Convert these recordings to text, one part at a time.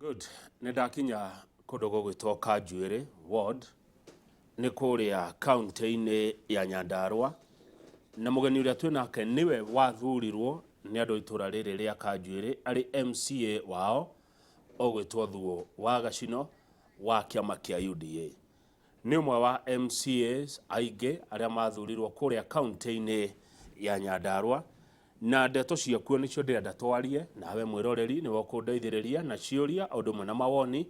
Good. Nedakinya kundu gugwitwo Kanjuiri ward ni kuria county-ini ya Nyandarua na mugeni uria twinake niwe wathurirwo ni andu itura riri ria Kanjuiri ari MCA wao ogwitwo Thuo wa Gacino wa kiama kia UDA. Ni umwe wa MCAs aingi aria mathurirwo kuria county-ini ya Nyandarua na ndeto ciakuo nicio ndirenda twarie nawe mwiroreri ni wokundeithiriria na ciuria undu mwe na mawoni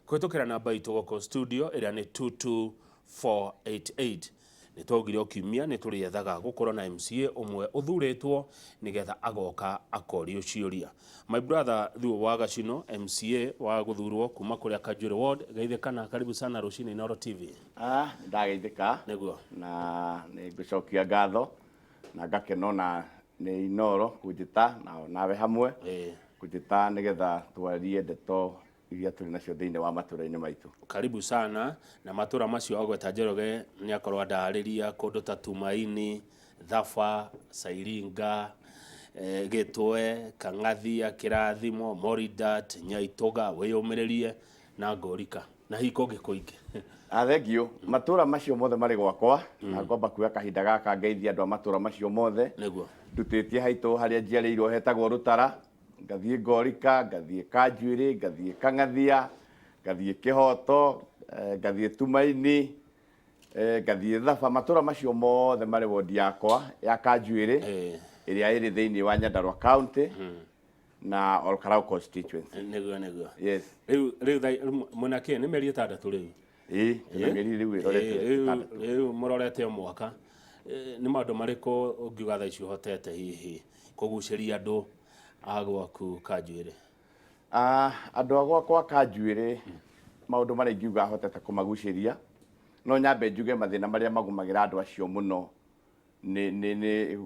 kwitukira namba itu goko studio iria ni 22488 ni twogire okimia ni turiethaga gukorwo na MCA umwe uthuritwo nigetha agoka akorio ciuria. My brother Thuo wa Gacino MCA wa guthurwo kuma kuria Kanjuiri ward, geithikana, karibu sana rucini Inooro TV. Ndageithika Niguo na ni ngucokia ngatho na ngakeno na ni Inooro kujita nawe hamwe kujita nigetha twarie ndeto iria turi nacio thiini wa matura-ini maitu. Karibu sana na matura macio ogweta Njoroge ni akorwo andariria kundu ta Tumaini, Thafa, Sairinga, Gitwe, Kangathia, Kirathimo, Moridat, Nyaitoga, Wiyumiririe na Ngorika na hiko ngikuingi. Thengio matura macio mothe mari gwakwa na ngomba kuoya kahinda gaka ngeithia andu a matura macio mothe Niguo ndutitie haitu haria njiarĩirwo hetagwo Rutara, ngathie Ngorika, ngathie Kanjuiri, ngathie Kangathia, ngathie Kihoto, ngathie Tumaini, ngathie Thafa. Matura macio mothe mari wodi yakwa ya Kanjuiri iria iri thiini wa Nyandarua County na Olkarau constituency. Niguo Yes. Riu munake ni meri 6 riu. Meri riu irorete. Riu murorete mwaka ni maundu mariku ungiuga tha icio hotete hihi kuguciria andu agwaku Kanjuiri? Andu agwakwa Kanjuiri maundu mari ngiuga hotete kumaguciria no nyambe njuge mathina maria magumagira andu acio muno ni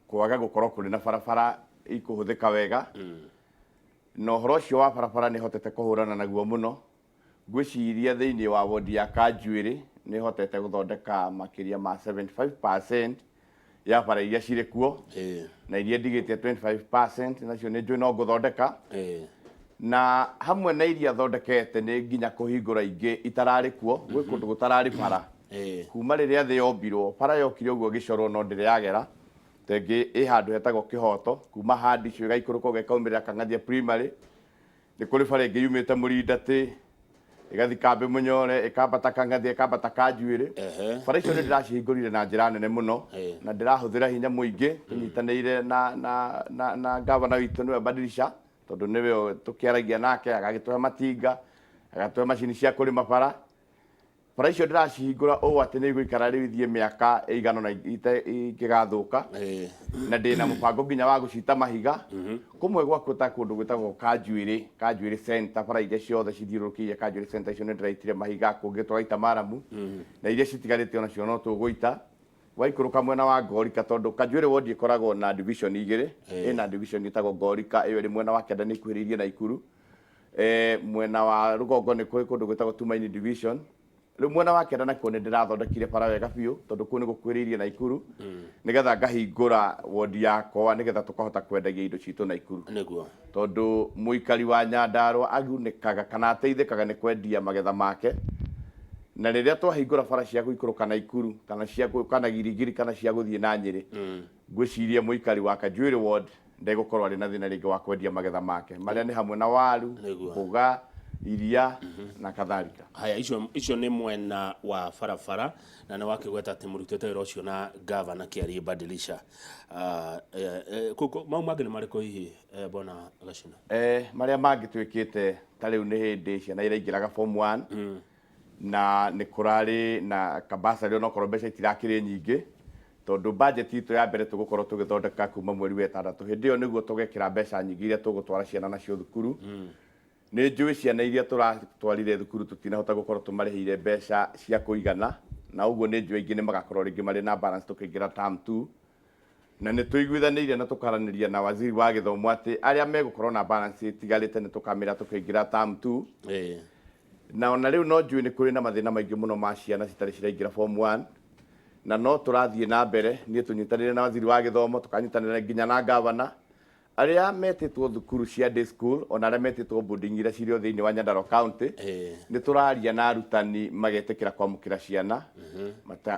kwaga gukorwo kuri na barabara ikuhuthika wega. No horo cio wa barabara ni hotete kuhurana naguo muno. Ngwiciria thiini wa wodi ya Kanjuiri ni hotete guthondeka makiria ma 75% ya bara iria ciri kuo na iria ndigitie 25% nacio ni njui no nguthondeka na hamwe na iria thondekete ni nginya kuhingura ingi itarari kuo gwi kundu gutarari bara kuma riria thi yombirwo bara yokire uguo gicorwo no ndire yagera tengi i handu hetagwo Kihoto kuma handi cio igaikuruka ugekaumirira Kangathia primary ni kuri bara ingi yumite Murindati igathi Kambe Munyore ikambata Kangathia ikambata Kanjuiri. Bara icio ndiracihingurire na njira nene muno na ndirahuthira hinya muingi tunyitanire na gavana witu niwe Badilisha tondu niwe tukiaragia nake agagituhe matinga agatuhe macini cia kurima bara. Bara icio ndiracihingura o ati ni guikara riu ithie miaka igano na ingigathuka na ndina mubango nginya wa gucita mahiga kumwe gwakuta kundu gwitagwo Kanjuiri center. Bara iria ciothe cithiurukiire Kanjuiri center icio ni ndiraitire mahiga kungi twaita Maramu na iria citigarite ona cio no tuguita waikuruka mwena wa Ngorika tondu Kanjuiri ward ikoragwo na division igiri ina division itagwo Ngorika iyo ri mwena wa kenda ni kwiririe na Ikuru mwena wa rugongo ni kundu gwitagwo Tumaini division. Riu mwena wa kenda nakuo ni ndirathondekire bara wega biu tondu kuu ni gukwiririe na Ikuru nigetha ngahingura wodi yakwa nigetha tukahota kwendagia indo citu na Ikuru Niguo tondu muikari wa Nyandarua agunikaga kana ateithikaga ni kwendia magetha make na riria twahingura bara cia guikuruka na Ikuru kana cia kana Girigiri kana cia guthie na Nyeri ngwiciria muikari wa Kanjuiri ward ndegukorwo ari na thina ringi wa kwendia magetha make maria ni hamwe na waru, mboga, iria na kadhalika. Haya icio ni mwena wa barabara na ni wakigweta ati murutete wira ucio na gavana Kiari Badilisha. Kuko mau mangĩ ni mariko hihi bona Gacino? Maria mangi twikite ta riu ni hindi ciana iraingiraga form 1 na ni kurari na kabasa rio no korwo mbeca itirakiri nyingi tondu budget itu ya mbere tugukorwo tugithondeka kuma mweri wa 6 hindi yo niguo tugekira mbeca nyingi iria tugutwara ciana nacio thukuru. Ni njui ciana iria turatwarire thukuru tutinahota gukorwo tumarihire mbeca cia kuigana na uguo ni njui ingi ni magakorwo ringi mari na balance tukiingira term 2 na ni tuiguithaniire na tukaraniria na waziri wa githomo ati aria megukorwo na balance tigarite ni tukamira tukiingira term 2 na ona riu no njui ni kuri na mathina maingi muno ma ciana citari ciraingira form 1 na no turathie na mbere ni tunyitanire na waziri wa githomo tukanyitanire nginya na gavana aria metĩtwo thukuru cia day school ona aria metĩtwo boarding iria cirĩ thĩinĩ wa Nyandarua County nĩ tũraria na arutani magetĩkĩra kwamũkĩra ciana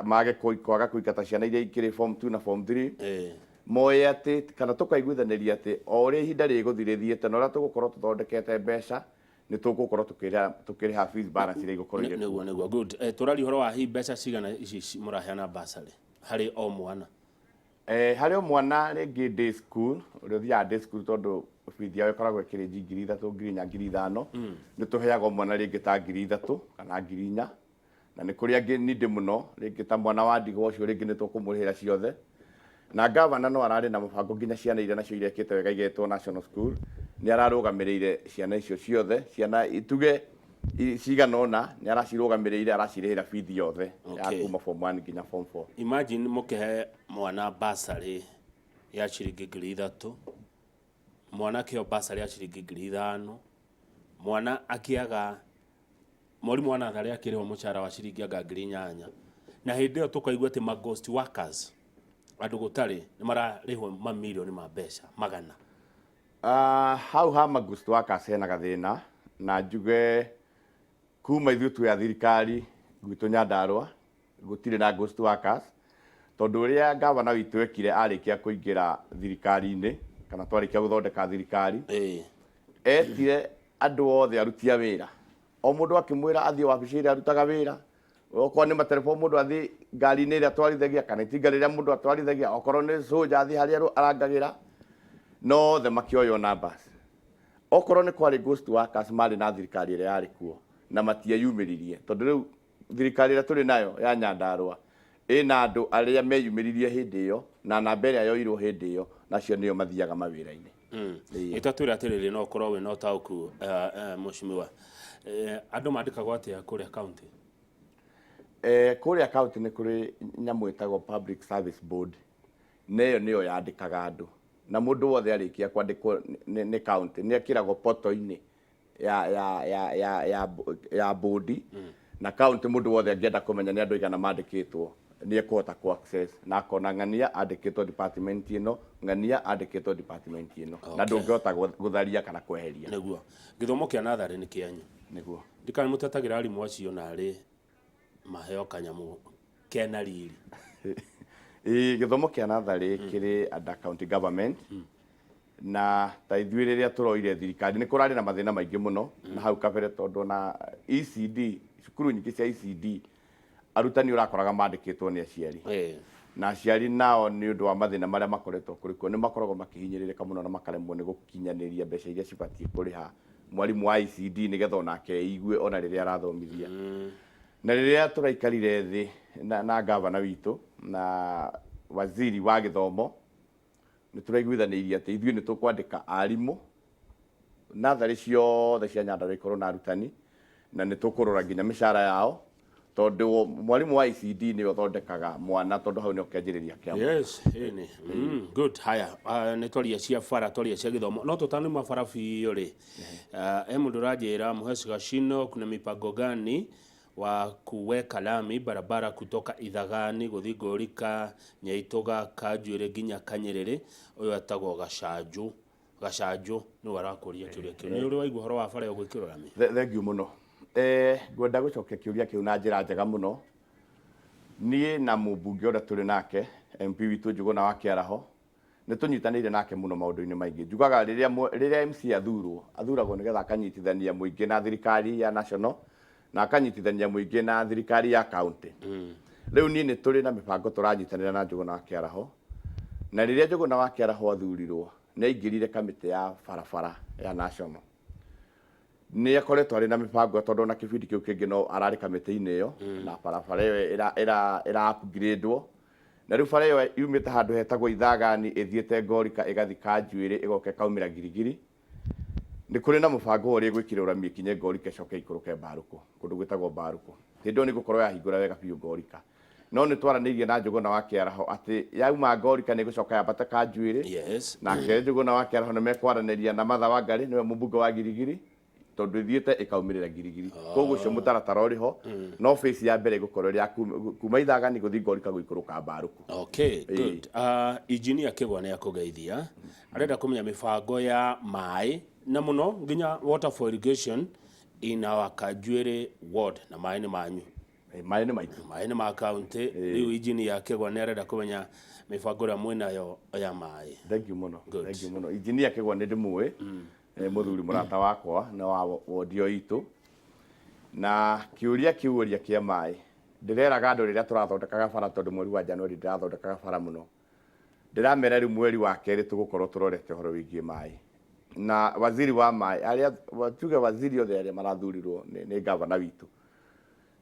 mage kwaga kũingata ciana iria ikĩrĩ form 2 na form 3 moe atĩ kana tũkaiguithanĩria atĩ o ũrĩa ihinda rĩgũthirĩthiĩte na ũrĩa tũgũkorwo tũthondekete mbeca nĩ tũgũkorwo tũkĩrĩha fees balance iria igũkorwo irĩ nĩguo good tũrari ũhoro wa hi mbeca cigana ici mũraheana bursary harĩ o mwana harĩ o mwana rĩngĩ day school ũrĩa ũthiaga day school tondũ bithi yao ĩkoragwo ĩkĩrĩ 3,000 nginya 5,000 nĩ tũheaga mwana rĩngĩ ta 3,000 kana 4,000 na nĩ kũrĩ angĩ nindĩ mũno rĩngĩ ta mwana wa ndigwa ũcio rĩngĩ nĩ tũkũmũrĩhĩra ciothe na gavana no ararĩ na mũbango nginya ciana iria nacio irekĩte wega igetwo national school nĩ ararũgamĩrĩire ciana icio ciothe ciana ituge cigana ũna nĩ aracirũgamĩrĩire aracirĩhĩra bithi yothe ya kuma form 1 nginya form 4 imagine mũkĩhe mwana bursary ya ciringi 3,000 mwana kĩo bursary ya ciringi 5,000 mwana akĩaga mwarimũ wa natharĩ akĩrĩhwo mũcara wa ciringi anga 8,000 na hĩndĩ ĩyo tũkaigua atĩ ma ghost workers andũ gũtarĩ nĩ mararĩhwo mamirioni ma mbeca magana hau ha ma ghost workers hena gathĩna na njuge kuma ithuĩ twĩ thirikari gwitũ Nyandarua gũtirĩ na ghost workers tondũ ũrĩa gavana witũ ekire arĩkia kũingĩra thirikari-inĩ kana twarĩkia gũthondeka thirikari etire andũ othe aruti a wĩra o mũndũ akĩmwĩra athiĩ wabici ĩrĩa arutaga wĩra okorwo nĩ materebo mũndũ athiĩ ngari-inĩ ĩrĩa atwarithagia kana itinga rĩrĩa mũndũ atwarithagia okorwo nĩ soldier athiĩ harĩa arangagĩra no othe makĩoywo numbers okorwo nĩ kwarĩ ghost workers marĩ na thirikari ĩrĩa yarĩ kuo na matieyumĩririe tondũ rĩu thirikari ĩrĩa tũrĩ nayo ya Nyandarua ĩna andũ arĩa meyumĩririe hĩndĩ ĩyo na namba ĩrĩa yoirwo hĩndĩ ĩyo nacio nĩo mathiaga mawĩra-inĩ itatwĩra atĩrĩrĩ no ũkorwo wĩna ũtaũku mũcimiwa andũ mandĩkagwo atĩa kũrĩa county kũrĩa county nĩ kũrĩ nyamũ ĩtagwo public service board neyo nĩyo yandĩkaga andũ na mũndũ wothe arĩkia kwandĩkwo nĩ county nĩ ekĩragwo poto-inĩ ya board na county mũndũ wothe angĩenda kũmenya nĩ andũ aigana mandĩkĩtwo nĩ ekũhota ku access na akona ng'ania andĩkĩtwo department ĩno ng'ania andĩkĩtwo department ĩno na ndũngĩhota gũtharia kana kweheria nĩguo gĩthomo kĩa natharĩ nĩ kĩanyu nĩguo ndikana mũtetagĩra arimũ acio narĩ maheo kanyamũ kena riri gĩthomo kĩa natharĩ kĩrĩ under county government na ta ithuĩ rĩrĩa tũroire thirikari nĩ kũrarĩ na mathĩna maingĩ mũno na hau kabere tondũ na ECD cukuru nyingĩ cia ECD arutani ũrakoraga mandĩkĩtwo nĩ aciari na aciari nao nĩ ũndũ wa mathĩna marĩa makoretwo kũrĩ kuo nĩ makoragwo makĩhinyĩrĩrĩka mũno na makaremwo nĩ gũkinyanĩria mbeca iria cibatiĩ kũrĩha mwarimũ wa ECD nĩgetha onake eigue ona rĩrĩa arathomithia na rĩrĩa tũraikarire thĩ na gavana witũ na waziri wa gĩthomo nĩ tũraiguithanĩirie atĩ ithuĩ nĩ tũkwandĩka arimũ natharĩ ciothe cia Nyandarua ikorwo na arutani na nĩ tũkũrora nginya mĩcara yao tondũ mwarimũ wa ECD nĩ ũthondekaga mwana tondũ hau nĩ ũkĩanjĩrĩria kĩama yes good haya nĩ twaria cia bara twaria cia gĩthomo no tũtane mabara biũ rĩ mũndũ ũranjĩra Mhesi Gashino kuna mipango gani wa kuweka lami barabara kutoka Ithagani gũthiĩ Ngũrika Nyaitũga Kanjuĩrĩ nginya Kanyerere ũyũ atagwo Gacanjũ nĩ arakũria kĩũria kĩu nĩ ũrĩ waigua ũhoro wa bara ũgwĩkĩrwo lami thengiũ mũno ngwenda gũcokia kĩũria kĩu na njĩra njega mũno niĩ na mũmbunge ũrĩa tũrĩ nake MP witũ Njũgũna wa Kĩaraho nĩ tũnyitanĩire nake mũno maũndũ-inĩ maingĩ njugaga rĩrĩa MC athuragwo nĩgetha akanyitithania mũingĩ na thirikari ya national na akanyitithania mũingĩ na thirikari ya county rĩu niĩ nĩ tũrĩ na mĩbango tũranyitanĩra na Njũgũna wa Kĩaraho na rĩrĩa Njũgũna wa Kĩaraho athurirwo nĩ aingĩrire kamĩtĩ ya barabara ya national nĩ akoretwo arĩ na mĩbango tondũ na kĩbindi kĩu kĩngĩ no ararĩ kamĩtĩ-inĩ ĩyo na barabara ĩyo ĩra upgrade-wo na rĩu bara ĩyo yumĩte handũ hetagwo Ithagani ĩthiĩte Ngorika ĩgathiĩ Kanjuĩrĩ ĩgoka ĩkaumĩra Girigiri nĩ kũrĩ na mũbango ũrĩa gwĩkĩra rami ikinye Ngorika ĩcoke ikũrũke Mbarũkũ kũndũ gwĩtagwo Mbarũkũ hĩndĩ ĩyo nĩ gũkorwo yahingũra wega biũ Ngorika no nĩ twaranĩirie na Njũgũna wa Kĩaraho atĩ yauma Ngorika nĩ gũcoka yambate Kanjuĩrĩ yes nake Njũgũna wa Kĩaraho nĩ mekwaranĩria na Martha Wangari nĩwe mũmbunge wa Girigiri tondu ithiite ikaumirira girigiri koguo cio mutaratara uriho no face ya mbere gukorwo ria kuma Ithagani guthi Ngorika guikuruka Mbaruku. Okay, good. Engineer Kigwa ni akugeithia arenda kumenya mibango ya mai na muno nginya water for irrigation in our Kajwiri ward na mai ni manyu Mai ni maitu mai ni ma county riu Engineer Kigwa ni arenda kumenya mibango ya mwina yo ya mai. Thank you muno. Thank you muno. Engineer Kigwa ni ndimwe muthuri murata wakwa na wa wodio itu na kiuria kia mai ndireraga andu riria turathondekaga bara tondu mweri wa Januari ndirathondekaga bara muno ndiramera riu mweri wa keri tugukorwo turorete horo wigie mai na waziri wa mai aria tuge waziri othe aria marathurirwo ni governor witu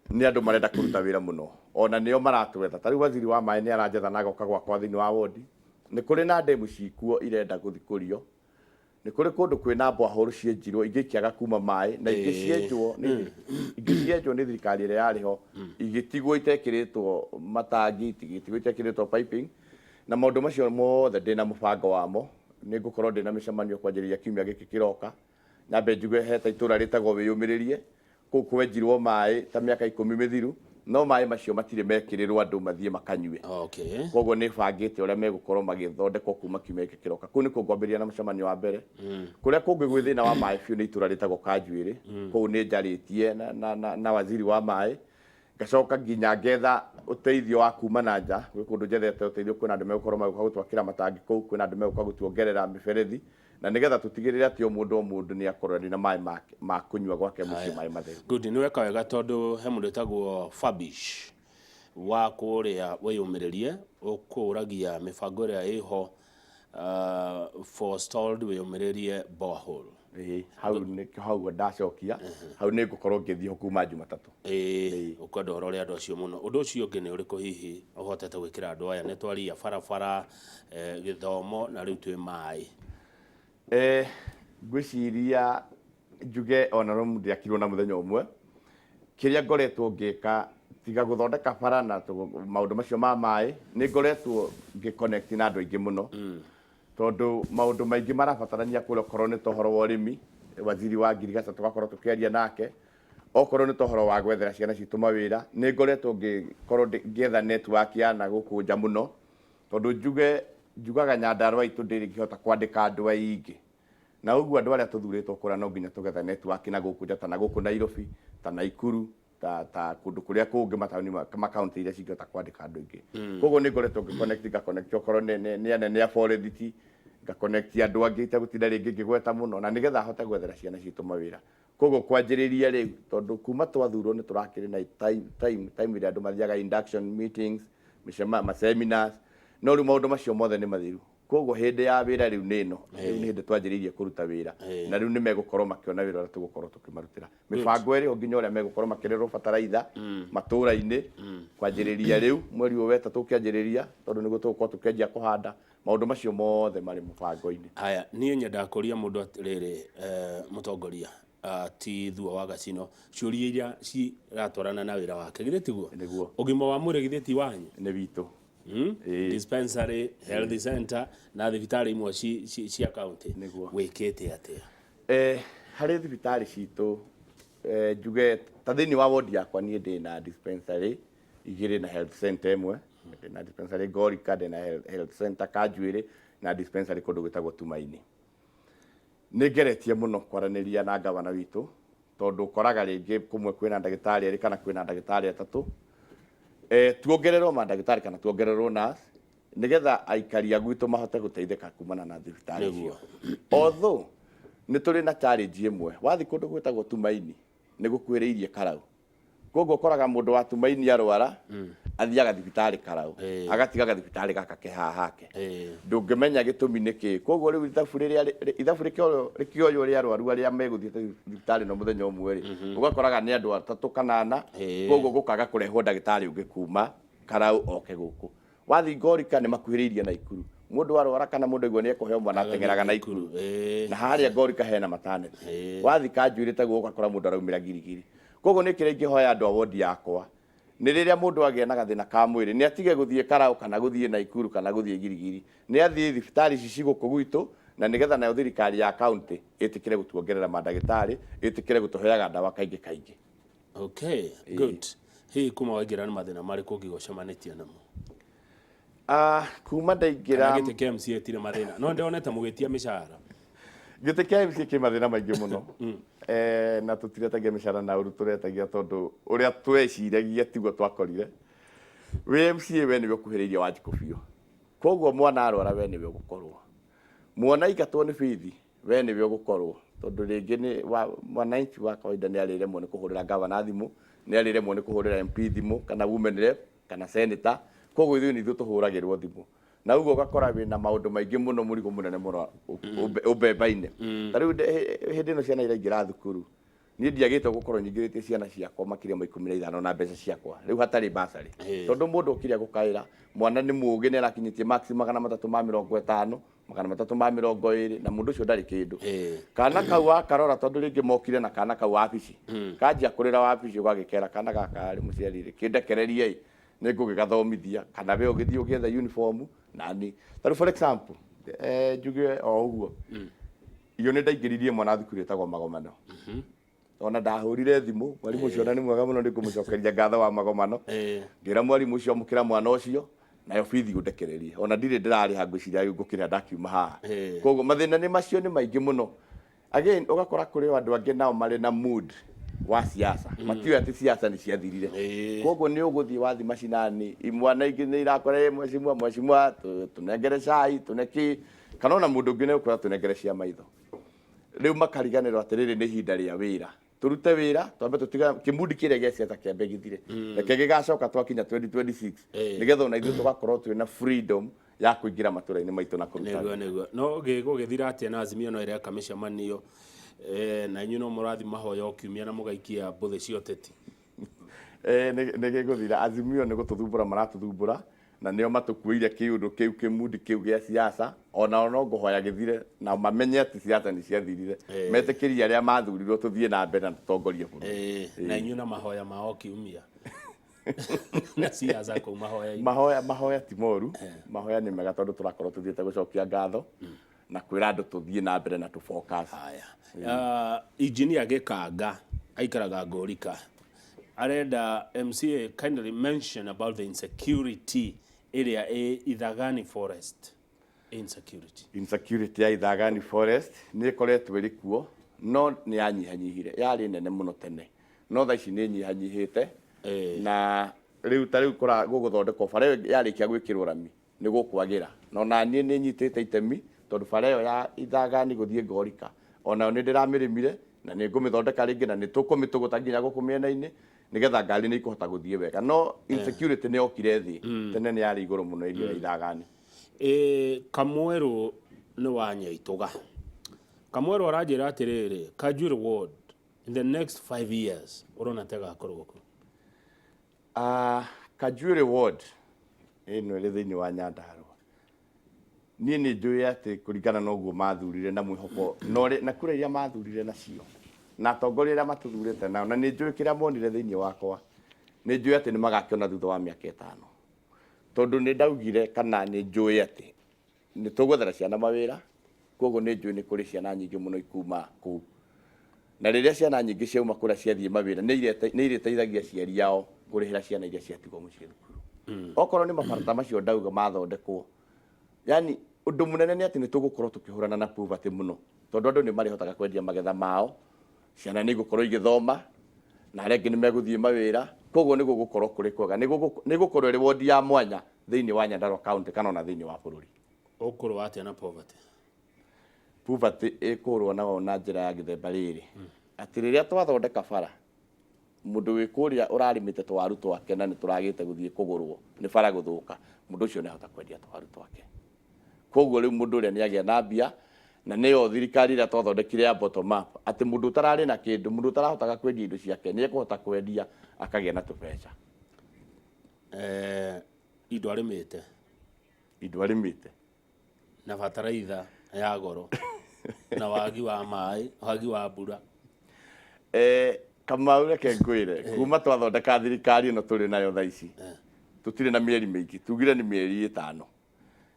ni andu marenda kuruta wira muno ona nio maratwetha tari waziri wa mai ni aranjetha na goka gwakwa thiini wa wodi ni kuri na ndemu cikuo irenda guthikurio ni kuri kundu kwina mbwahuru cienjirwo ingikiaga kuma mai na ingicienjwo ni thirikari ria yariho igitigwo itekiritwo matangi igitigwo itekiritwo piping na maundu macio mothe ndina mubango wamo ni ngukorwo ndina micemanio kwanjiriria kiumia giki kiroka na benjuge heta itura ritagwo wiyumiririe kuu kwenjirwo mai ta miaka 10 mithiru no mai macio matire mekirirwo andu mathie makanyue. Okay. Koguo ni bangite uria megukorwo magithondekwo kuma kiumia giki kiroka kuu ni kungwambiria na mucemanio wa mbere kuria kungi gwi thina wa mai biu ni itura ritagwo Kajwiri kuu ni njaritie na waziri wa mai ngacoka nginya ngetha uteithio wa kuma na nja gwi kundu njethete uteithio kwina andu megukorwo magauka gutwakira matangi kuu kwina andu meguka gutuongerera miberethi na nigetha tutigirire ati o mundu ni akorwo na mai ma kunywa gwake muci mai matheru. Good, ni weka wega tondu he mundu etagwo Fabish wa kuria wiyumiririe ukuragia mibango ria iho forestalled wiyumiririe borehole. Hau ndacokia hau ni ngukorwo ngithii kuma Jumatatu. Ukwenda horo ria andu acio muno. Undu ucio ungi ni uriku hihi uhotete gwikira andu aya ni twaria barabara githomo na riu twi mai? Gwiciria njuge ona no ndiakirwo na muthenya umwe kiria ngoretwo ngika tiga guthondeka bara na maundu macio ma mai ni ngoretwo ngiconnect na andu aingi muno tondu maundu maingi marabatarania kuria korwo ni tohoro wa urimi waziri wa ngirigaca tugakorwo tukiaria nake okorwo ni tohoro wa gwethera ciana citu mawira ni ngoretwo ngikorwo ngietha network ya na guku nja muno tondu njugaga Nyandarua itu ndirigihota kwandika andu aingi na uguo andu aria tuthuritwo kura no nginya tugetha network na guku nja na guku Nairobi ta Naikuru ta kundu kuria kungi matauni ma county iria cingihota kwandika andu aingi koguo ni ngoretwo ngiconnect okorwo ni anene a forestry ngaconnect andu angi itagutinda ringi ngigweta muno na nigetha hote gwethera ciana citu mawira koguo kwanjiriria riu tondu kuma twathurwo ni turakiri na time iria andu mathiaga induction meetings ma seminars no riu maundu macio mothe ni mathiru koguo hindi ya wira riu nino ni hindi twanjiririe kuruta wira na riu ni megukorwo makiona wira uria tugukorwo tukimarutira mibango iri nginya uria megukorwo makirerwo bataraitha matura-ini kwanjiriria riu mweri wa wetatu tukianjiriria tondu niguo tugukorwo tukianjia kuhanda maundu macio mothe mari mubango-ini. Aya nie nyenda kuria mundu atiriri mutongoria ti thua wa Gacino ciuria iria ciratwarana na wira wake githĩ tiguo ugima wa mwĩrĩ githĩ ti wanyu ni witu dispensary health center na thibitari imwe cia county wikite atia hari thibitari citu njuge ta thiini wa ward yakwa nie ndina dispensary igiri na health center imwe na dispensary Ngorika na health center Kajwiri na dispensary kundu gwitagwo Tumaini. Ni ngeretie muno kwaraniria na gavana witu tondu koraga ringi kumwe kwina ndagitari eri kana kwina ndagitari atatu tuongererwo mandagitari kana tuongererwo nurse nigetha aikari agwitu mahote guteithika kumana na thibitari icio. Although ni turi na challenge imwe wathi kundu gwitagwo Tumaini ni gukwiriirie Karau koguo koraga mundu wa Tumaini arwara athiaga thibitari Karau agatigaga thibitari gaka kehahake ndungimenya gitumi niki koguo riu ithabu rikioyo ria arwaru aria meguthie thibitari no muthenya umwe ri ugakoraga ni andu atatu kanana koguo gukaga kurehwo ndagitari ungi kuma Karau oke guku wathi Ngorika ni makuhiriirie Naikuru mundu arwara kana mundu igwe ni ekuheo mwana atengeraga Naikuru na haria Ngorika hena maternity wathi Kajwiri taguo ugakora mundu araumira girigiri koguo ni kire ngihoya andu a wodi yakwa ni riria mundu agia na gathina ka mwiri ni atige guthie Karau kana guthie Naikuru kana guthie girigiri ni athie thibitari ici ciguku gwitu na nigetha nayo thirikari ya county itikire gutuongerera mandagitari, itikire gutuheaga ndawa kaingi kaingi. Okay, good. Hii kuma waingira ni mathina marĩkũ ũngĩgocemanitie namo? Kuma ndaingira gĩtĩ kĩa MCA tire mathina no ndionete mũgĩtia mĩcara. Gĩtĩ kĩa MCA kĩ mathina maingĩ mũno. Na tũtiretagia mĩcara na ũru tũretagia tondũ ũrĩa tweciragia tiguo twakorire. We MCA we nĩwe ũkuhĩrĩirie Wanjikũ biũ. Koguo mwana arwara we nĩwe ũgũkorwo. Mwana aingatwo nĩ bithi we nĩwe ũgũkorwo. Tondũ rĩngĩ nĩ mwananchi wa kawaida nĩ arĩremwo nĩ kũhũrĩra gavana thimũ, nĩ arĩremwo nĩ kũhũrĩra MP thimũ kana women rep kana senator. Koguo ithuĩ nĩ ithuĩ tũhũragĩrwo thimũ. Na ũguo ũgakora wĩna maũndũ maingĩ mũno, mũrigo mũnene mũno ũmbemba-inĩ. Ta rĩu hĩndĩ ĩno ciana iraingĩra thukuru, niĩ ndiagĩte gũkorwo nyingĩrĩtie ciana ciakwa makĩria ma 15 na mbeca ciakwa. Rĩu hatarĩ basarĩ. Tondũ mũndũ ũkĩrĩa gũkaĩra mwana nĩ mũũgĩ nĩ arakinyĩtie max 350, 320 na mũndũ ũcio ndarĩ kĩndũ. Kana kau akarora tondũ rĩngĩ mokire na kana kau wabici. Kanjia kũrĩra wabici ũgagĩkera kana gaka rĩ mũciari rĩ kĩndekererie nĩ ngũgĩgathomithia kana we ũgĩthiĩ ũgĩetha uniform nani. Tarĩ for example njuge o ũguo iyo nĩ ndaingĩririe mwana thukuru ĩtagwo Magomano. Ona ndahũrire thimũ mwarimũ ũcio nĩ mwega mũno, nĩngũmũcokeria ngatho wa Magomano. Ngĩra mwarimũ ũcio mũkĩra mwana ũcio nayo bithi ũndekererie. Ona ndirĩ ndĩrarĩha ngwĩciria ngũkĩra ndakiuma haha. Koguo mathĩna nĩ macio nĩ maingĩ mũno. Again ũgakora kũrĩ andũ angĩ nao marĩ na mood wa siasa. Matiũĩ atĩ siasa nĩ ciathirire. Koguo nĩ ũgũthiĩ wathi macinani imwana ingĩ nĩ irakora mheshimiwa tunengere cai tuneki kana ona mũndũ ũngĩ nĩ ũkora tunengere cia maitho. Rĩu makariganĩrwo atĩrĩrĩ nĩ ihinda rĩa wĩra. Turute wĩra twambe tũtiga kĩmudi kĩrĩa gĩa siasa kĩambe gĩthire. Reke gĩgacoka twakinya 2026 nĩgetha ona ithuĩ tũgakorwo twĩna freedom ya kũingĩra matũra-inĩ maitũ na kũruta. Nĩguo no gĩgũgĩthira atĩa na Azimio no ĩreka mĩcemanio na inyuĩ no mũrathi mahoya ũkiumia na mũgaikia mbũthĩ cia ũteti? Nĩ gĩgũthira. Azimio nĩ gũtũthumbũra maratũthumbũra na nĩo matũkuĩire kĩũndũ kĩu kĩmudi kĩu gĩa siasa. Ona no ngũhoya gĩthire na mamenye atĩ siasa nĩ ciathirire. Metĩkĩrie arĩa mathurirwo tũthiĩ na mbere na tũtongorie bũrũri. Na inyuĩ na mahoya mao kiumia na siasa kũu mahoya ti moru. Mahoya nĩ mega tondũ tũrakorwo tũthiĩte gũcokia ngatho na kwĩra andũ tũthiĩ na mbere na tũfocus. Engineer Gĩkanga aikaraga Ngũrika arenda MCA kindly mention about the insecurity area Ithagani Forest. Insecurity ya Ithagani Forest nĩ ĩkoretwo ĩrĩ kuo no nĩ yanyihanyihire. Yarĩ nene mũno tene no thaa ici nĩ nyihanyihĩte. Na rĩu ta rĩu gũgũthondekwo bara ĩyo yarĩkia gwĩkĩrwo rami nĩ gũkwagĩra. No na niĩ nĩ nyitĩte itemi tondũ bara ĩyo ya Ithagani gũthiĩ Ngũrika ona nĩ ndĩramĩrĩmire na nĩ ngũmĩthondeka rĩngĩ na nĩ tũkũmĩtũgũta nginya gũkũ mĩena-inĩ nĩgetha ngari nĩ ikũhota gũthiĩ wega. No insecurity nĩ yokire thĩ tene nĩ yarĩ igũrũ mũno area ya Ithagani. Kamwerũ nĩ wanyaitũga. Kamwerũ aranjĩra atĩrĩrĩ Kajuru ward in the next 5 years ũrona tega akorwo gũkũ? Kajuru ward ĩno ĩrĩ thĩinĩ wa Nyandarua. Niĩ nĩ njũĩ atĩ kũringana na ũguo mathurire na mwĩhoko na kura iria mathurire nacio na atongoria arĩa matũthurĩte nao na nĩ njũĩ kĩrĩa monire thĩinĩ wakwa. Nĩ njũĩ atĩ nĩ magakĩona thutha wa mĩaka 5 tondũ nĩ ndaugire kana nĩ njũĩ atĩ nĩ tũgwethera ciana mawĩra. Koguo nĩ njũĩ nĩ kũrĩ ciana nyingĩ mũno ikuma kũu na rĩrĩa ciana nyingĩ ciauma kũrĩa ciathiĩ mawĩra nĩ irĩteithagia aciari ao kũrĩhĩra ciana iria ciatigwo mũciĩ thukuru. Okorwo nĩ mabarabara macio ndauga mathondekwo, yani ũndũ mũnene nĩ atĩ nĩ tũgũkorwo tũkĩhũrana na poverty mũno tondũ andũ nĩ marĩhotaga kwendia magetha mao, ciana nĩ igũkorwo igĩthoma na arĩa angĩ nĩ megũthiĩ mawĩra. Koguo nĩ gũgũkorwo kũrĩ kwega, nĩ gũkorwo ĩrĩ wodi ya mwanya thĩinĩ wa Nyandarua County kana ona thĩinĩ wa bũrũri. Ũkũrũ atĩa na poverty? Poverty ĩkũrwo na njĩra ya gĩthemba rĩrĩ atĩ rĩrĩa twathondeka bara mũndũ wĩ kũrĩa ũrarĩmĩte twaru twake na nĩ tũragĩte gũthiĩ kũgũrwo nĩ bara gũthũka, mũndũ ũcio nĩ ahota kwendia twaru twake. Koguo rĩu mũndũ ũrĩa nĩ agĩa na mbia na nĩyo thirikari ĩrĩa twathondekire ya bottom up atĩ mũndũ ũtararĩ na kĩndũ, mũndũ ũtarahotaga kwendia indo ciake nĩ ekũhota kwendia akagĩa na tũbeca. Indo arĩmĩte na bataraitha ya goro na wagi wa maĩ, wagi wa mbura. Kamau reke ngwĩre kuma twathondeka thirikari ĩno tũrĩ nayo thaa ici tũtirĩ na mĩeri mĩingĩ, tugire nĩ mĩeri 5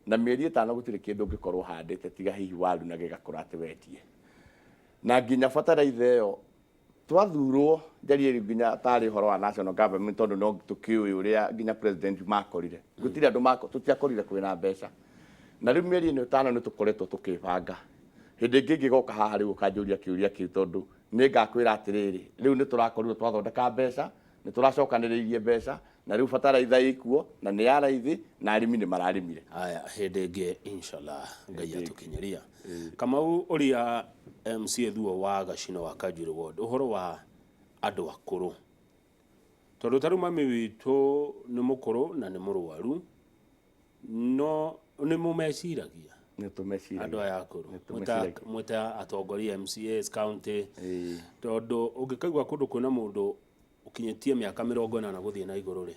na mĩeri ĩtano gũtirĩ kĩndũ ũngĩkorwo handĩte tiga hihi waru na gĩgakũra atĩ wendie. Na nginya bataraitha ĩyo twathurwo njariĩ nginya tarĩ ũhoro wa national government tondũ no tũkĩũĩ ũrĩa nginya president makorire. Gũtirĩ andũ tũtiakorire kwĩna mbeca. Na rĩu mĩeri ĩno ĩtano nĩ tũkoretwo tũkĩbanga. Hĩndĩ ĩngĩ ngĩgoka haha rĩu ũkanjũria kĩũria kĩu tondũ nĩ ngakwĩra atĩrĩrĩ, rĩu nĩ tũrakorirwo twathondeka mbeca, nĩ tũracokanĩrĩirie mbeca, na rĩu bataraitha ĩkuo na nĩ ya raithi na arĩmi nĩ mararĩmire. Haya, hĩndĩ ĩngĩ inshallah Ngai atũkinyeria. Kamau ũrĩa MCA Thuo wa Gacino wa Kanjuĩrĩ ward, ũhoro wa andũ akũrũ, tondũ tarĩu mami witũ nĩ mũkũrũ na nĩ mũrwaru, no nĩ mũmeciragia Nĩ tũmeciragia andũ aya akũrũ mwĩta atongoria MCAs county, tondũ ũngĩkaigua kũndũ kwĩna mũndũ ũkinyĩtie mĩaka 80 gũthiĩ na igũrũ rĩ,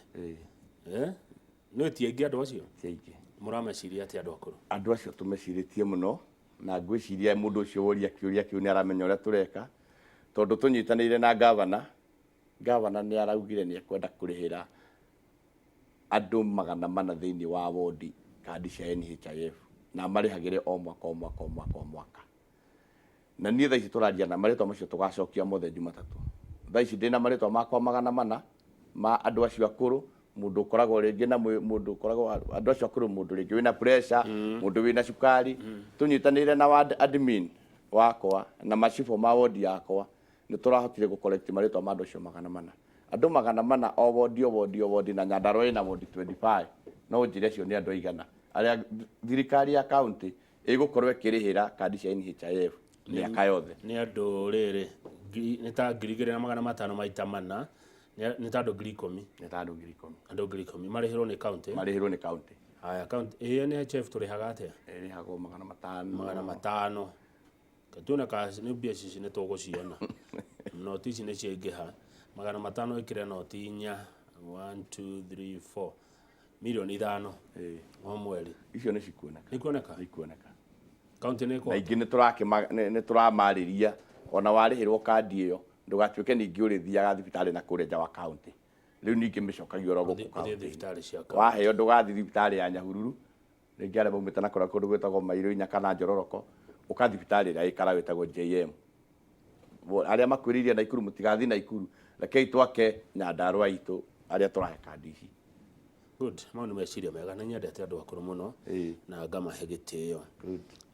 nĩ tiaingĩ andũ acio mũrameciria atĩ andũ akũrũ? Andũ acio tũmecirĩtie mũno, na ngwĩciria mũndũ ũcio woria kĩũria kĩu nĩ aramenya ũrĩa tũreka, tondũ tũnyitanĩire na gavana nĩ araugire nĩ ekwenda kũrĩhĩra andũ 400 thĩinĩ wa wodi kandi cia NHIF na marĩhagĩre o mwaka. Na niĩ thaa ici tũraria na marĩtwa macio tũgacokia mothe Jumatatũ. Thaa ici ndĩna marĩtwa makwa 400 ma andũ acio akũrũ, mũndũ ũkoragwo rĩngĩ na mũndũ ũkoragwo andũ acio akũrũ, mũndũ rĩngĩ wĩna pressure, mũndũ wĩna cukari. Tũnyitanĩire na ward admin wakwa na macibũ ma wodi yakwa nĩ tũrahotire gũcollect marĩtwa ma andũ acio 400. Andũ 400 o wodi na Nyandarua ĩna wodi 25. No njĩre acio nĩ andũ aigana arĩa thirikari ya county ĩgũkorwo ĩkĩrĩhĩra kandi cia NHIF mĩaka yothe. Nĩ andũ rĩrĩ nĩ ta 2,500 maita 4, nĩ ta andũ 10,000. Nĩ ta andũ 10,000. Andũ 10,000 marĩhĩrwo nĩ county. Marĩhĩrwo nĩ county. Haya, county NHIF tũrĩhaga atĩa? Ĩrĩhagwo 500. 500. Katuna kasi nĩ mbia ici nĩ tũgũciona. Noti ici nĩ ciaingĩha. 500 ĩkĩre noti 4, 1 2 3 4 milioni 5 o mweri. Icio nĩ cikuoneka. Nĩ kuoneka? Nĩ kuoneka. County nĩ kwa. Na ingĩ nĩ tũramarĩria ona warĩhĩrwo kandi ĩyo ndũgatuĩke ningĩ ũrĩthiaga thibitarĩ na kũrĩa nja wa county. Rĩu ningĩ mĩcokagio oro gũkũ county. Thibitarĩ cia county. Waheo ndũgathiĩ thibitarĩ ya Nyahururu, rĩngĩ arĩa maumĩte na kũndũ gwĩtagwo Mairũ-Inya kana Njororoko, ũka thibitarĩ ĩrĩa ĩikara wĩtagwo JM. Arĩa makwĩrĩirie Naikuru mũtigathiĩ Naikuru, rekei twake Nyandarua itũ arĩa tũrahe kandi ici. Good. Mau nĩ meciria mega na nyendete andũ akũrũ mũno na ngamahe gĩtĩo.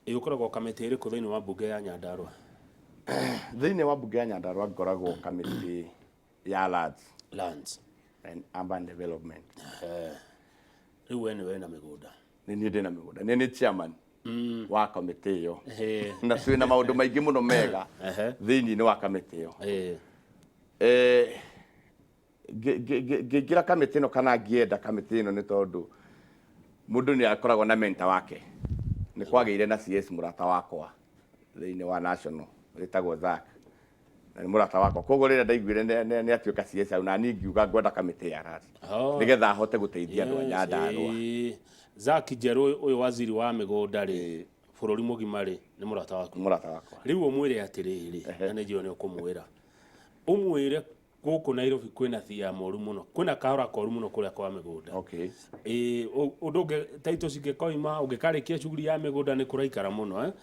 Ũkoragwo kamĩtĩ ĩrĩkũ thĩinĩ wa mbunge ya Nyandarua? Thĩinĩ wa mbunge ya Nyandarua ngoragwo kamĩtĩ ya lands and urban development. Rĩu we nĩ na mĩgũnda? Nĩ niĩ ndĩna mĩgũnda. Nĩ niĩ chairman wa kamĩtĩ ĩyo. Na twĩna maũndũ maingĩ mũno mega thĩinĩ wa kamĩtĩ ĩyo. Ngĩingĩra kamĩtĩ ĩno kana ngĩenda kamĩtĩ ĩno nĩ tondũ mũndũ nĩ akoragwo na mentor wake. Nĩ kwagĩire na CS mũrata wakwa thĩinĩ wa national wĩtagwo Zack, na nĩ mũrata wakwa. Koguo rĩrĩa ndaiguire nĩ atuĩka CS au na niĩ ngiuga ngwenda kamĩtĩ ya lands nĩgetha ahote gũteithia andũ a Nyandarua. Zack Njerũ ũyũ waziri wa mĩgũnda rĩ bũrũri mũgima rĩ nĩ mũrata wakwa. Mũrata wakwa. Rĩu ũmwĩre atĩrĩrĩ, na nĩ njũĩ nĩ ũkũmwĩra, ũmwĩre gũkũ Nairobi kwĩna thia moru mũno, kwĩna kahora koru mũno kũrĩa kwa mĩgũnda. Ũndũ ũngĩ taito cingĩkoima ũngĩkarĩkia shughuli ya mĩgũnda nĩ kũraikara mũno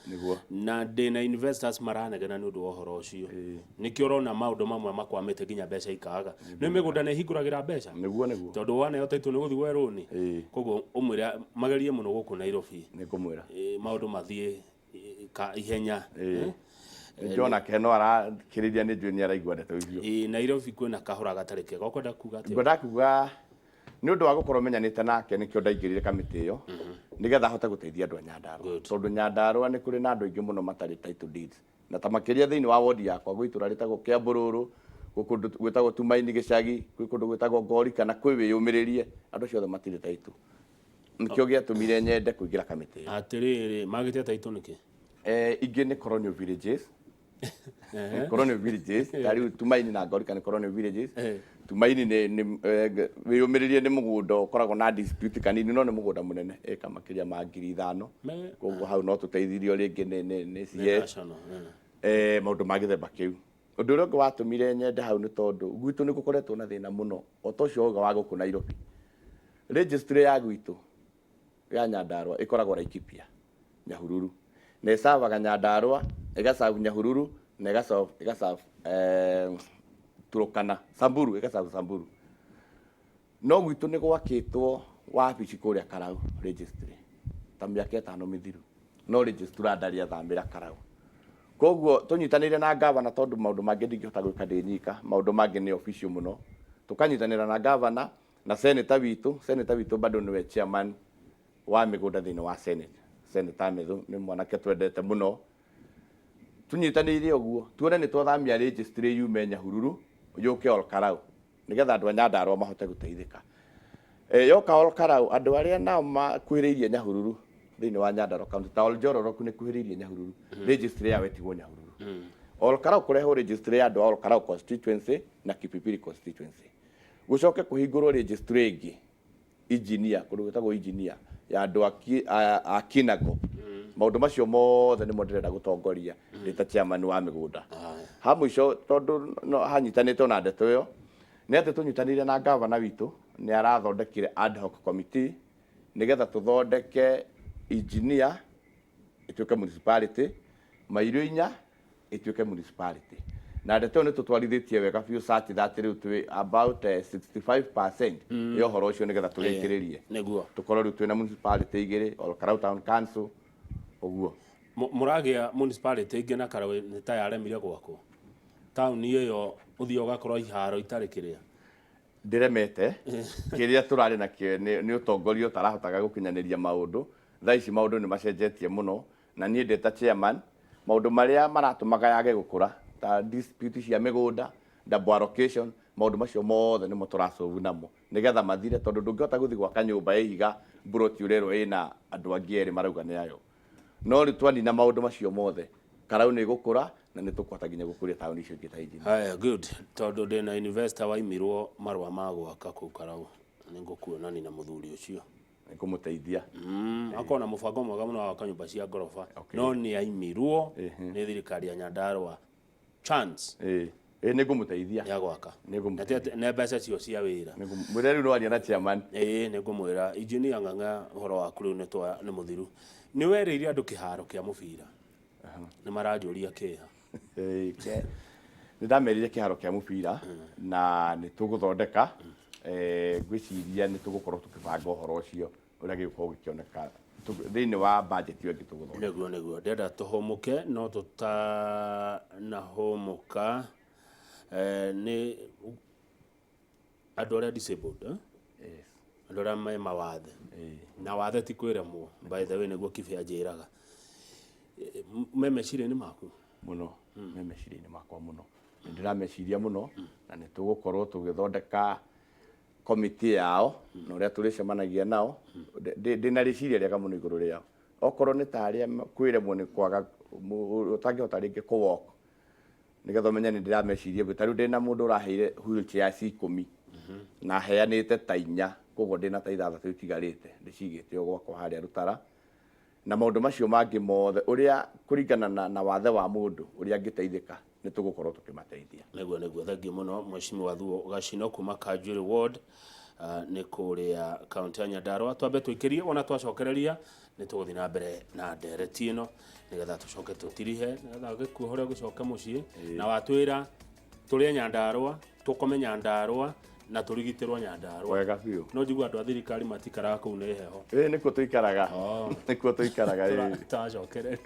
na ndĩna investors maranegena nĩ ũndũ wa ũhoro ũcio. Nĩkĩo ũrona maũndũ mamwe makwamĩte nginya mbeca ikaga. Nĩ mĩgũnda nĩ hingũragĩra mbeca tondũ waneo taito nĩ gũthiĩ werũni. Koguo ũmwĩre magerie mũno gũkũ Nairobi. Nĩngũmwĩra maũndũ mathiĩ ihenya. Njona keno arakĩrĩria nĩ njũĩ nĩ araigua ndeto icio. Nairobi kwĩna kahora gatarĩ kega. Ũkwenda kuga atĩa? Ngwenda kuga nĩ ũndũ wa gũkorwo menyanĩte nake nĩkĩo ndaingĩrire kamĩtĩ ĩyo nĩgetha ahote gũteithia andũ a Nyandarua. Tondũ Nyandarua nĩ kũrĩ na andũ aingĩ mũno matarĩ title deeds. Na ta makĩria thĩinĩ wa wodi yakwa gwĩ itũra rĩtagwo Kĩambũrũrũ, kũndũ gwĩtagwo Tumaini Gĩcagi, gwĩ kũndũ gwĩtagwo Ngori kana kwĩ wĩyũmĩrĩrie, andũ acio othe matirĩ title. Nĩkĩo gĩatũmire nyende kũingĩra kamĩtĩ ĩyo. Atĩrĩrĩ, magĩte title nĩkĩ? Ingĩ nĩ colonial villages. Colonial villages, tari Tumaini na Ngori kana colonial villages. Tumaini nĩ wĩyũmĩrĩrie nĩ mũgũnda ũkoragwo na dispute kanini, no nĩ mũgũnda mũnene eka makĩria ma 5,000. Koguo hau no tũteithirio rĩngĩ nĩ CS maũndũ ma gĩthemba kĩu. Ũndũ ũrĩa ũngĩ watũmire nyende hau nĩ tondũ gwitũ nĩ gũkoretwo na thĩna mũno o ta ũcio wa gũkũ Nairobi. Registry ya gwitũ ya Nyandarua ikoragwo Laikipia Nyahururu na ĩcavaga Nyandarua ĩgacava Nyahururu na ĩgacava Turkana Samburu ĩgacava Samburu no gwitũ nĩ gwakĩtwo wabici kũrĩa Karau registry ta mĩaka 5 mĩthiru no registry andaria thamĩra Karau koguo tũnyitanĩire na gavana tondũ maũndũ mangĩ ndingĩhota gwĩka ndĩ nyika maũndũ mangĩ nĩ official mũno tũkanyitanĩra na gavana na senator witũ bado nĩwe chairman wa mĩgũnda thĩinĩ wa senate senator Methu nĩ mwanake twendete mũno tunyitanĩire ũguo tuone nĩ twathamia registry yume Nyahururu yũke Ol Karau nigetha andũ a Nyandarua mahote gũteithĩka yoka Ol Karau andũ arĩa nao makuhĩrĩirie Nyahururu thĩinĩ wa Nyandarua county ta Ol Njororoku nĩ kuhĩrĩirie Nyahururu registry yao ĩtigwo Nyahururu Ol Karau kũrehwo registry ya andũ a Ol Karau constituency na Kipipiri constituency gũcoke kũhingũrwo registry ĩngĩ engineer kũndũ gwĩtagwo engineer ya andũ a Kinago maũndũ macio mothe nĩmo ndĩrenda gũtongoria ndĩ chairman wa mĩgũnda ha mũico tondũ hanyitanĩte na ndeto ĩyo nĩ atĩ tũnyitanĩire na gavana witũ nĩ arathondekire ad hoc committee nigetha tũthondeke engineer ĩtuĩke municipality Mairio 4 ĩtuĩke municipality na ndeto nĩ tũtwarithĩtie wega biũ search that rĩu twĩ about 65% ya ũhoro ũcio nigetha tũrĩkĩrĩrie nĩguo tũkorwo rĩu twĩna municipality igĩrĩ Ol Karau town council ũguo mũragĩa municipality ingĩ na Karau nĩ ta yaremire gwakwo taũni ĩyo ũthiĩ ũgakorwo iharo itarĩ kĩrĩa ndiremete kĩrĩa tũrarĩ nakĩo nĩ ũtongoria ũtarahotaga gũkinyanĩria maũndũ thaa ici maũndũ nĩ macenjetie mũno na niĩ ndĩ ta chairman maũndũ marĩa maratũmaga yage gũkũra ta dispute cia mĩgũnda double allocation maũndũ macio mothe nĩmo tũrasolve namo nigetha mathire tondũ ndũngĩhota gũthiĩ gwaka nyũmba ĩhiga buroti ũrerwo ĩna andũ angĩ erĩ marauga nĩ ayo no rĩu twanina maũndũ macio mothe Karau nĩ gũkũra na nĩ tũkũhota nginya gũkũria taũni icio ingĩ ta injini haya good tondũ ndĩna investor waimirwo marũa ma gwaka kũu Karau nĩ ngũkuonani na mũthuri ũcio nĩ kũmũteithia akona mũbango mwega mũno wa kanyũmba cia ngoroba no nĩ aimirwo nĩ thirikari ya Nyandarua chance nĩ ngũmũteithia ya gwaka nĩ nĩ mbeca cio cia wĩra mwĩre rĩu no aria na chairman nĩ ngũmwĩra engineer Ng'ang'a ũhoro waku rĩu nĩ mũthiru nĩ werĩire andũ kĩharo kĩa mũbira nĩ maranjũria kĩha nĩ ndamerire kĩharo kĩa mũbira na nĩ tũgũthondeka ngwĩciria nĩ tũgũkorwo tũkĩbanga ũhoro ũcio ũrĩa gĩgũkorwo gĩkĩoneka thĩinĩ wa budget ĩyo ĩngĩ tũgũthondeka nĩguo ndĩrenda tũhũmũke no tũtanahũmũka nĩ andũ arĩa disabled andũ arĩa me mawathe na wathe ti kwĩremwo by the way nĩguo Kibĩ anjĩraga me meciria-inĩ maku mũno me meciria-inĩ makwa mũno nĩ ndĩrameciria mũno na nĩ tũgũkorwo tũgĩthondeka committee yao na ũrĩa tũrĩcemanagia nao ndĩna rĩciria rĩega mũno igũrũ rĩao okorwo nĩ ta arĩa kwĩremwo nĩ kwaga ũtangĩhota rĩngĩ kũ-walk nigetha ũmenye nĩ ndĩrameciria ta rĩu ndĩna mũndũ ũraheire wheelchair 10 na heanĩte ta 4 koguo ndĩna ta 6 itigarĩte ndĩcigĩte o gwakwa harĩa Rũtara na maũndũ macio mangĩ mothe ũrĩa kũringana na wathe wa mũndũ ũrĩa angĩteithĩka nĩ tũgũkorwo tũkĩmateithia nĩguo thengiũ mũno Mheshimiwa Thuo Gacino kuma Kanjuĩrĩ ward nĩ kũrĩa kaunti ya Nyandarua twambe twĩkĩrie ona twacokereria nĩ tũgũthiĩ na mbere na ndereti ĩno nigetha tũcoke tũtirihe nigetha gĩkuo ũrĩa gũcoka mũciĩ na watwĩra tũrĩa Nyandarua tũkome Nyandarua na tũrigitĩrwo Nyandarua wega biũ no njigua andũ a thirikari matikaraga kũu nĩ heho nĩkuo tũikaraga nĩkuo tũikaraga tũracokereria